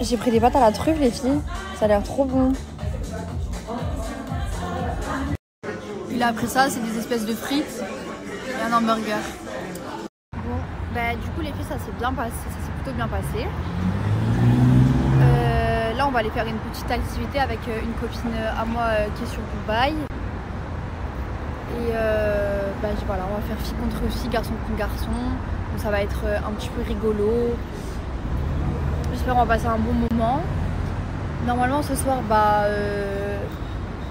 J'ai pris des pâtes à la truffe, les filles. Ça a l'air trop bon. Il a pris ça, c'est des espèces de frites et un hamburger. Bon, bah du coup les filles, ça s'est bien passé, ça s'est plutôt bien passé. Là, on va aller faire une petite activité avec une copine à moi qui est sur Dubaï. Et bah, voilà, on va faire fille contre fille, garçon contre garçon. Donc ça va être un petit peu rigolo. J'espère qu'on va passer un bon moment. Normalement ce soir, bah,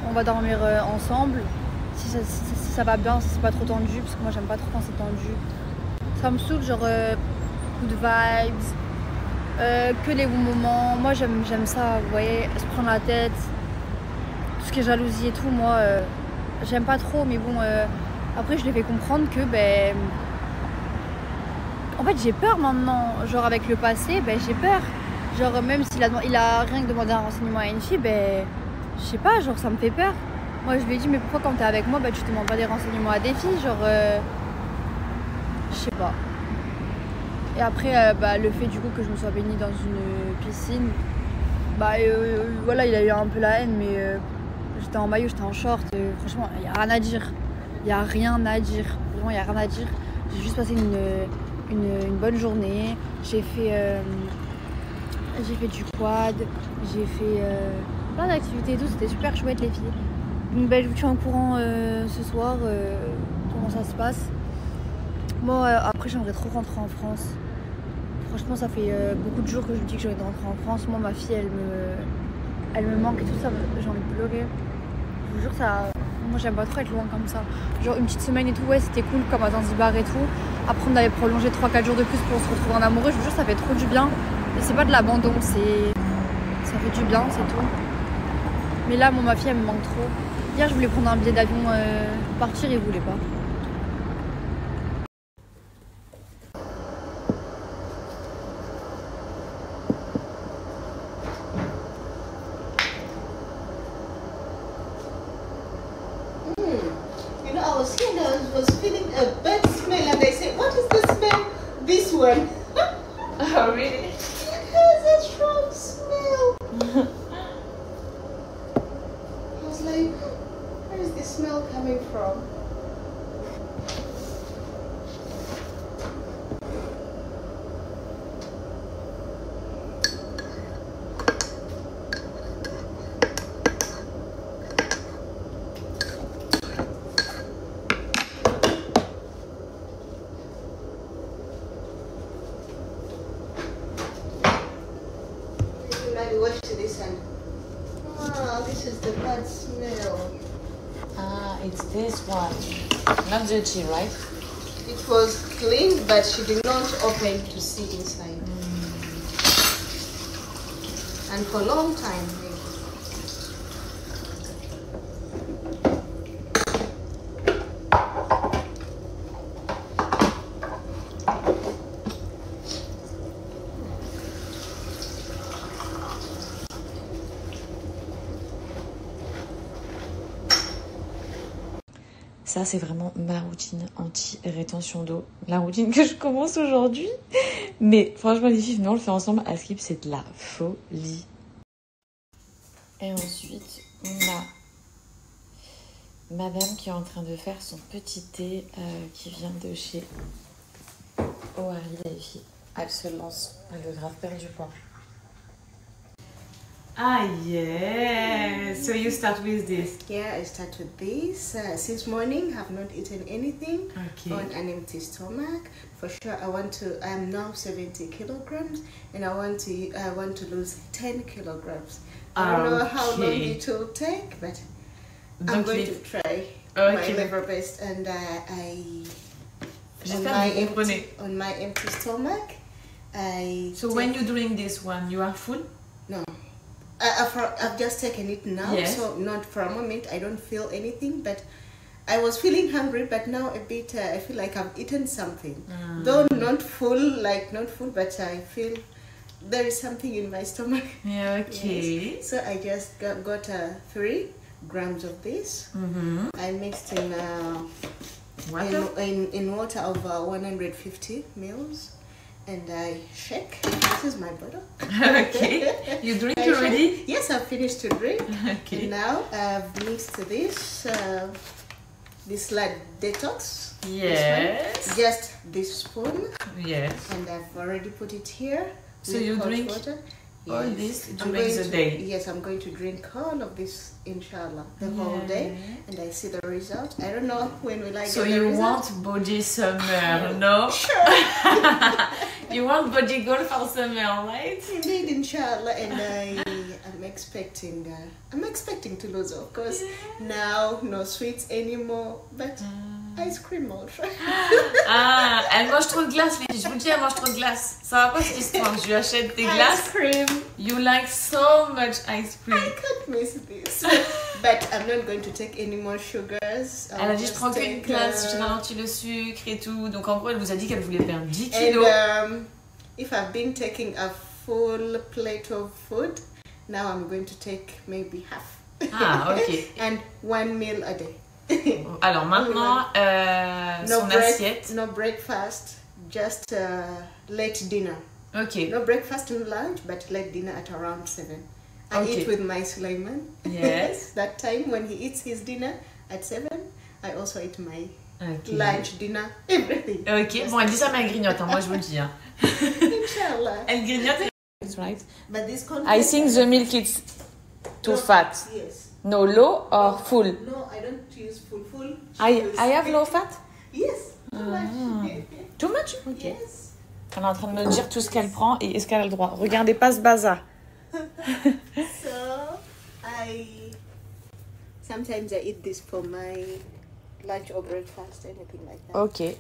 on va dormir ensemble. Si ça va bien, si c'est pas trop tendu, parce que moi j'aime pas trop quand c'est tendu. Ça me saoule, genre good vibes, que les bons moments. Moi j'aime ça, vous voyez, se prendre la tête, tout ce qui est jalousie et tout, moi j'aime pas trop, mais bon, après je lui fais comprendre que, ben, en fait j'ai peur maintenant, genre avec le passé, ben j'ai peur. Genre même s'il a rien que demandé un renseignement à une fille, ben, je sais pas, genre ça me fait peur. Moi je lui ai dit, mais pourquoi quand t'es avec moi, bah, tu demandes pas des renseignements à des filles, genre je sais pas. Et après bah, le fait du coup que je me sois baignée dans une piscine, bah voilà, il a eu un peu la haine, mais j'étais en maillot, j'étais en short, franchement il y a rien à dire. Il y a rien à dire, vraiment il y a rien à dire. J'ai juste passé une bonne journée, j'ai fait du quad, j'ai fait plein d'activités et tout, c'était super chouette les filles. Donc ben, je vous tiens au courant ce soir, comment ça se passe. Moi après j'aimerais trop rentrer en France. Franchement ça fait beaucoup de jours que je me dis que j'ai envie de rentrer en France. Moi ma fille elle me manque et tout ça, j'ai envie de pleurer. Je vous jure ça, moi j'aime pas trop être loin comme ça. Genre une petite semaine et tout, ouais c'était cool comme à Zanzibar et tout. Après on avait prolongé 3-4 jours de plus pour se retrouver en amoureux. Je vous jure ça fait trop du bien. Et c'est pas de l'abandon, ça fait du bien, c'est tout. Mais là ma fille elle me manque trop. Hier je voulais prendre un billet d'avion pour partir et il voulait pas. You know, I was here and I was feeling a bad smell and I said, what is the smell? This one. Oh really? It has a strong smell. I was like, where is this smell coming from? Wash this and this is the bad smell. Ah, it's this one. Not dirty, right? It was clean, but she did not open to see inside. And for a long time. Ça, c'est vraiment ma routine anti-rétention d'eau. La routine que je commence aujourd'hui. Mais franchement, les filles, venez, on le fait ensemble. À Skip, c'est de la folie. Et ensuite, on a madame qui est en train de faire son petit thé qui vient de chez Ohari, les filles. Elle se lance. Elle a grave perdu du poids. Ah yeah, so you start with this. Yeah, I start with this. Since morning, have not eaten anything. Okay. On an empty stomach. For sure, I am now 70 kilograms, and I want to lose 10 kilograms. I don't know how long it will take, but I'm going to try my level best. And on my empty stomach, So when you're doing this one, you are full? No. I've just taken it now, yes. So not for a moment I don't feel anything, but I was feeling hungry, but now a bit I feel like I've eaten something. Though not full, but I feel there is something in my stomach. Yeah, okay. Yes. So I just got 3 grams of this. I mixed in water of 150 mils. And I shake. This is my bottle. Okay. You drink already? Yes, I've finished to drink. Okay. And now I've mixed this like detox. Yes. This one, just this spoon. Yes. And I've already put it here. So with you hot drink water. all Yes. this I'm during going the to- day? Yes, I'm going to drink all of this, inshallah, the whole day. And I see the result. I don't know when will I So get the you result. want body summer, no? Sure. You want body goal for summer, right? Indeed, inshallah, and I'm expecting to lose, of course. Now, no sweets anymore, but ice cream also. Ah, elle mange trop de glace, les filles. Je vous le dis, elle mange trop de glace. Ça va pas cette histoire. Je lui achète des Ice glaces. cream. You like so much ice cream. I can't miss this. But I'm not going to take any more sugars. Elle a dit, je prends qu'une glace, je ralentis le sucre et tout. Donc en gros, elle vous a dit qu'elle voulait perdre 10 kilos. And if I've been taking a full plate of food, now I'm going to take maybe half. Ah, ok. And 1 meal a day. Alors maintenant, son assiette. No breakfast, just late dinner. Ok. No breakfast and lunch, but late dinner at around 7. I Okay. eat with my Sulaiman. Yes. That time when he eats his dinner at 7, I also eat my Ok. lunch, dinner, everything. Ok, bon, elle dit ça, mais elle grignote, hein. Moi je vous le dis. Hein. Inshallah. Elle grignote. That's right. But this I think the milk is too fat. Yes. No, low or full? No, I don't use full. I have low fat? Yes. Too much. Too much? Ok. Yes. Elle est en train de me dire tout ce qu'elle prend et est-ce qu'elle a le droit. Regardez pas ce bazar. So sometimes I eat this for my lunch or breakfast, anything like that. Ok.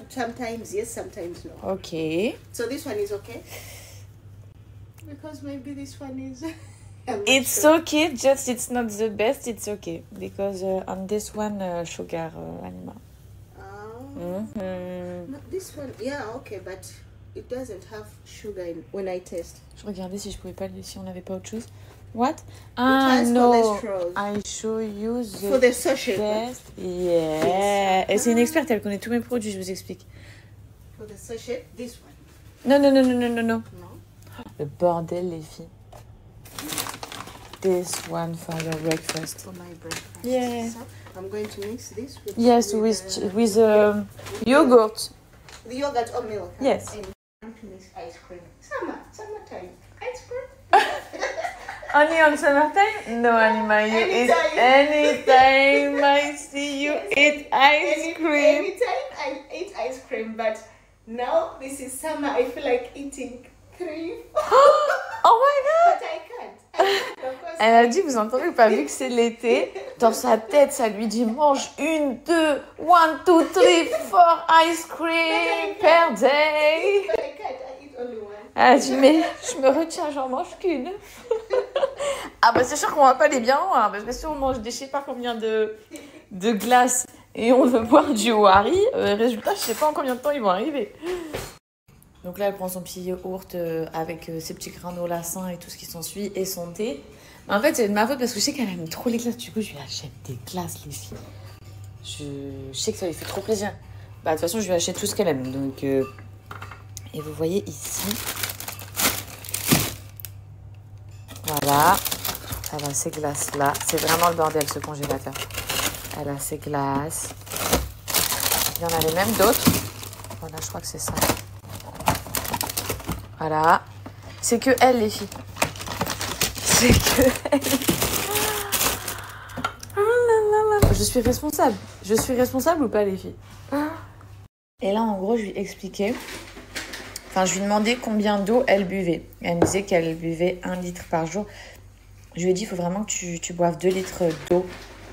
Sometimes yes, sometimes no. Ok. So this one is okay? Because maybe this one is... I'm not It's sure. okay, just it's not the best, it's okay. Because on this one, sugar animal. Mhm. No, this one, yeah, okay, but it doesn't have sugar in when I taste. Je regardais si je pouvais pas, si on n'avait pas autre chose. What? has No. cholesterol. I show you For the the sachet. best. Yeah. Et c'est une experte, elle connaît tous mes produits, je vous explique. For the sachet, this one. Non, non, non, non, non, non, non. No? Le bordel, les filles. This one for your breakfast. For my breakfast. Yeah. So I'm going to mix this with... Yes, with yogurt. the yogurt or milk. Yes. And I'm going to mix ice cream. Summertime. Ice cream. Only on summertime? No, Anima, you eat anytime I see you eat ice cream. Anytime I eat ice cream, but now this is summer, I feel like eating 3. Oh my god! But I can't. Of course. Elle a dit, vous entendez ou pas, vu que c'est l'été, dans sa tête, ça lui dit mange 1, 2, 1, 2, 3, 4 ice cream per day. But I can't. I eat only one. Elle a dit, mais je me retiens, j'en mange qu'une. Ah bah c'est sûr qu'on va pas aller bien loin, parce que si on mange des je sais pas combien de glace et on veut boire du Wari, résultat, je sais pas en combien de temps ils vont arriver. Donc là, elle prend son petit yaourt avec ses petits granolas sains et tout ce qui s'ensuit et son thé. Mais en fait, c'est de ma faute parce que je sais qu'elle aime trop les glaces. Du coup, je lui achète des glaces, les filles. Je sais que ça lui fait trop plaisir. Bah, de toute façon, je lui achète tout ce qu'elle aime. Donc, et vous voyez ici. Voilà. Elle a ses glaces là. C'est vraiment le bordel, ce congélateur. Elle a ses glaces. Il y en avait même d'autres. Voilà, je crois que c'est ça. Voilà. C'est que elle, les filles. C'est que elle. Je suis responsable. Je suis responsable ou pas, les filles? Et là, en gros, je lui expliquais... Enfin, je lui demandais combien d'eau elle buvait. Elle me disait qu'elle buvait 1 litre par jour. Je lui ai dit, il faut vraiment que tu boives 2 litres d'eau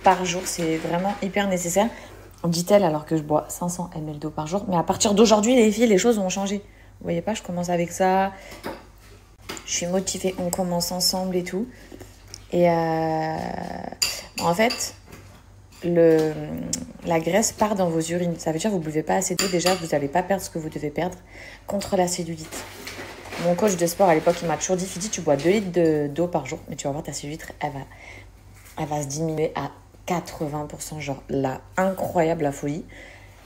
par jour. C'est vraiment hyper nécessaire. Dit-elle, alors que je bois 500 ml d'eau par jour. Mais à partir d'aujourd'hui, les filles, les choses vont changer. Vous voyez pas, je commence avec ça. Je suis motivée, on commence ensemble et tout. Et en fait, la graisse part dans vos urines. Ça veut dire que vous ne buvez pas assez d'eau. Déjà, vous n'allez pas perdre ce que vous devez perdre contre la cellulite. Mon coach de sport à l'époque, il m'a toujours dit, Fidi, tu bois 2 litres d'eau par jour, mais tu vas voir ta cellulite, elle va se diminuer à 80%. Genre là, incroyable, la folie.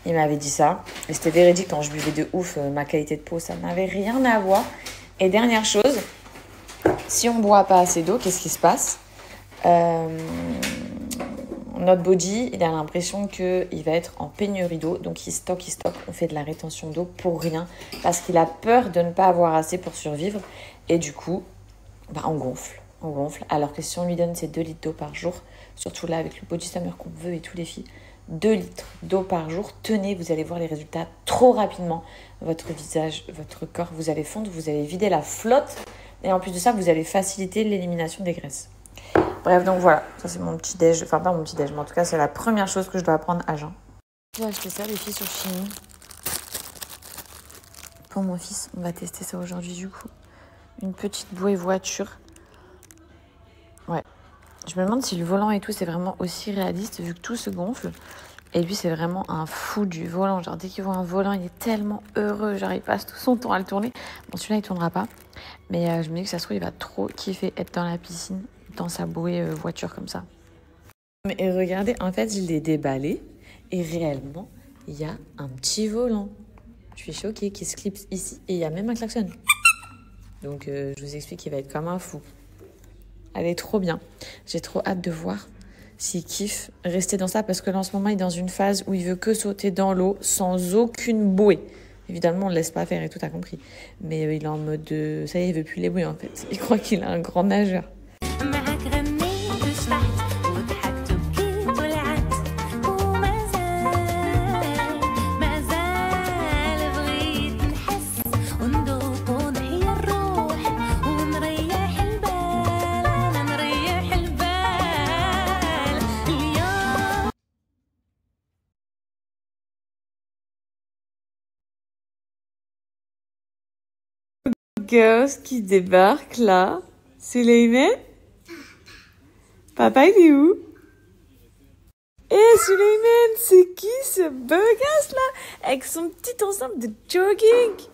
Il m'avait dit ça. Et c'était véridique, quand je buvais de ouf, ma qualité de peau, ça n'avait rien à voir. Et dernière chose, Si on ne boit pas assez d'eau, qu'est-ce qui se passe? Notre body, il a l'impression qu'il va être en pénurie d'eau, donc il stocke, on fait de la rétention d'eau pour rien, parce qu'il a peur de ne pas avoir assez pour survivre, et du coup, on gonfle, alors que si on lui donne ces 2 litres d'eau par jour, surtout là avec le body summer qu'on veut et tous les filles, 2 litres d'eau par jour, tenez, vous allez voir les résultats trop rapidement, votre visage, votre corps, vous allez fondre, vous allez vider la flotte, et en plus de ça, vous allez faciliter l'élimination des graisses. Bref, donc voilà, ça c'est mon petit déj, enfin pas mon petit déj, mais en tout cas c'est la première chose que je dois apprendre à jeun. J'ai acheté ça les filles sur Chine. Pour mon fils, on va tester ça aujourd'hui du coup. Une petite bouée voiture. Ouais. Je me demande si le volant et tout c'est vraiment aussi réaliste vu que tout se gonfle. Et lui c'est vraiment un fou du volant, genre dès qu'il voit un volant il est tellement heureux, genre il passe tout son temps à le tourner. Bon celui-là il tournera pas, mais je me dis que ça se trouve il va trop kiffer être dans la piscine. Dans sa bouée voiture comme ça. Et regardez, en fait, je l'ai déballé et réellement, il y a un petit volant. Je suis choquée qui se clipse ici et il y a même un klaxon. Donc, je vous explique qu'il va être comme un fou. Elle est trop bien. J'ai trop hâte de voir s'il kiffe rester dans ça parce que là, en ce moment, il est dans une phase où il veut que sauter dans l'eau sans aucune bouée. Évidemment, on ne le laisse pas faire et tout, t'as compris. Mais il est en mode ça y est, il veut plus les bouées en fait. Il croit qu'il est un grand nageur. Girls qui débarque là. Suleiman? Papa, il est où? Suleiman, c'est qui ce beau gosse là? Avec son petit ensemble de jogging.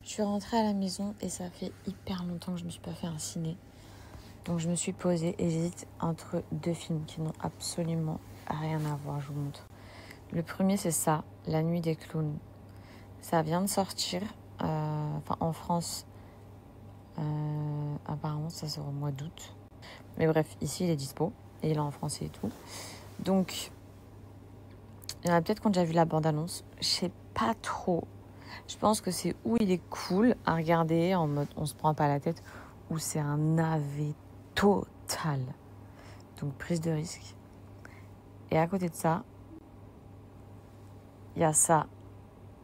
Je suis rentrée à la maison et ça fait hyper longtemps que je ne me suis pas fait un ciné. Donc je me suis posée et j'hésite entre 2 films qui n'ont absolument rien à voir, je vous montre. Le premier c'est ça, La Nuit des Clowns. Ça vient de sortir, en France, apparemment ça sort au mois d'août. Mais bref, ici il est dispo et il est en français et tout. Donc, il y en a peut-être qui ont déjà vu la bande-annonce, je sais pas trop. Je pense que c'est où il est cool à regarder en mode on se prend pas la tête, ou c'est un navet total. Donc prise de risque. Et à côté de ça, il y a ça.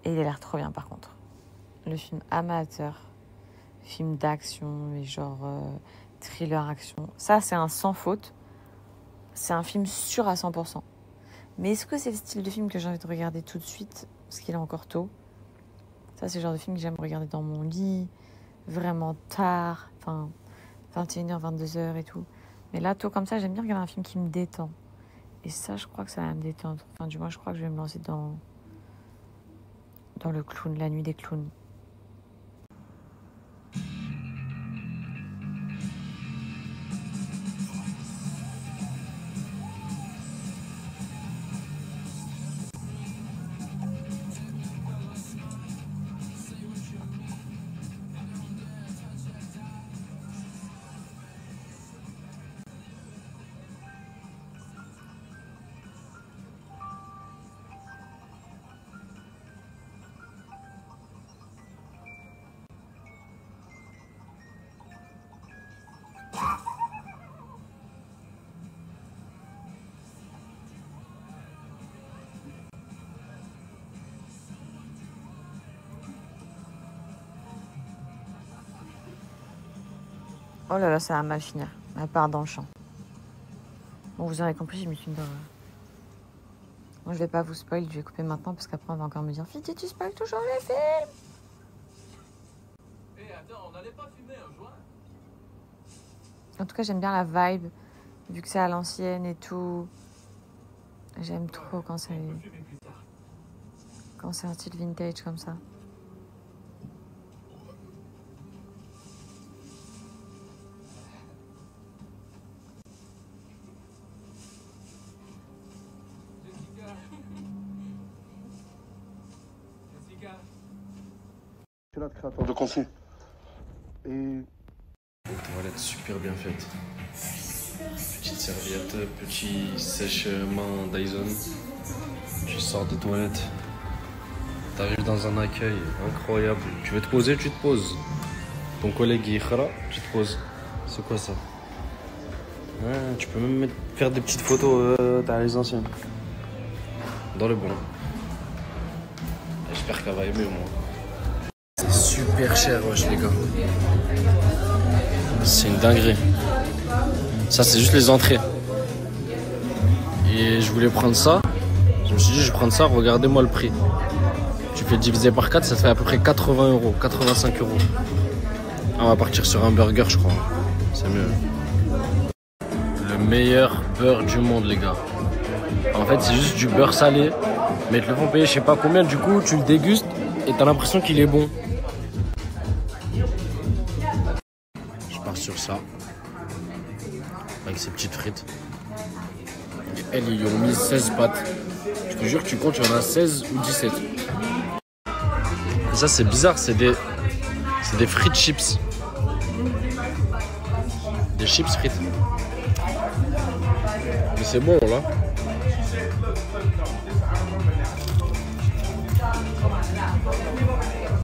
Et il a l'air trop bien par contre. Le film amateur, film d'action et genre thriller action. Ça c'est un sans faute. C'est un film sûr à 100%. Mais est-ce que c'est le style de film que j'ai envie de regarder tout de suite parce qu'il est encore tôt? Ça, c'est le genre de film que j'aime regarder dans mon lit, vraiment tard, 21h, 22h et tout. Mais là, tôt comme ça, j'aime bien regarder un film qui me détend. Et ça, je crois que ça va me détendre. Enfin, du moins, je crois que je vais me lancer dans le clown, La Nuit des Clowns. Oh là là, ça va mal finir. Elle part dans le champ. Bon, vous avez compris, j'ai mis une d'horreur. Moi, je vais pas vous spoil, je vais couper maintenant parce qu'après, on va encore me dire Fiti, tu spoil toujours les films. Attends, on n'allait pas fumer un joint? En tout cas, j'aime bien la vibe Vu que c'est à l'ancienne et tout. J'aime trop quand c'est un style vintage comme ça. Je suis là, créateur de contenu. Et... Toilette super bien faite. Petite serviette, petit sèche-main Dyson. Tu sors des toilettes. T'arrives dans un accueil incroyable. Tu veux te poser, tu te poses. Ton collègue il khara, tu te poses. C'est quoi ça? Tu peux même faire des petites photos dans les anciennes. Dans le bon. J'espère qu'elle va aimer moi. C'est super cher wesh les gars. C'est une dinguerie. Ça c'est juste les entrées. Et je voulais prendre ça. Je me suis dit je vais prendre ça, regardez-moi le prix. Tu fais diviser par 4, ça te fait à peu près 80 €, 85 €. On va partir sur un burger je crois. C'est mieux. Le meilleur beurre du monde les gars. En fait c'est juste du beurre salé. Mais ils te le font payer je sais pas combien, du coup tu le dégustes et t'as l'impression qu'il est bon. Je pars sur ça. Avec ces petites frites. Et elles, ils ont mis 16 pâtes. Je te jure que tu comptes, il y en a 16 ou 17. Et ça, c'est bizarre, c'est des frites chips. Des chips frites. Mais c'est bon, là.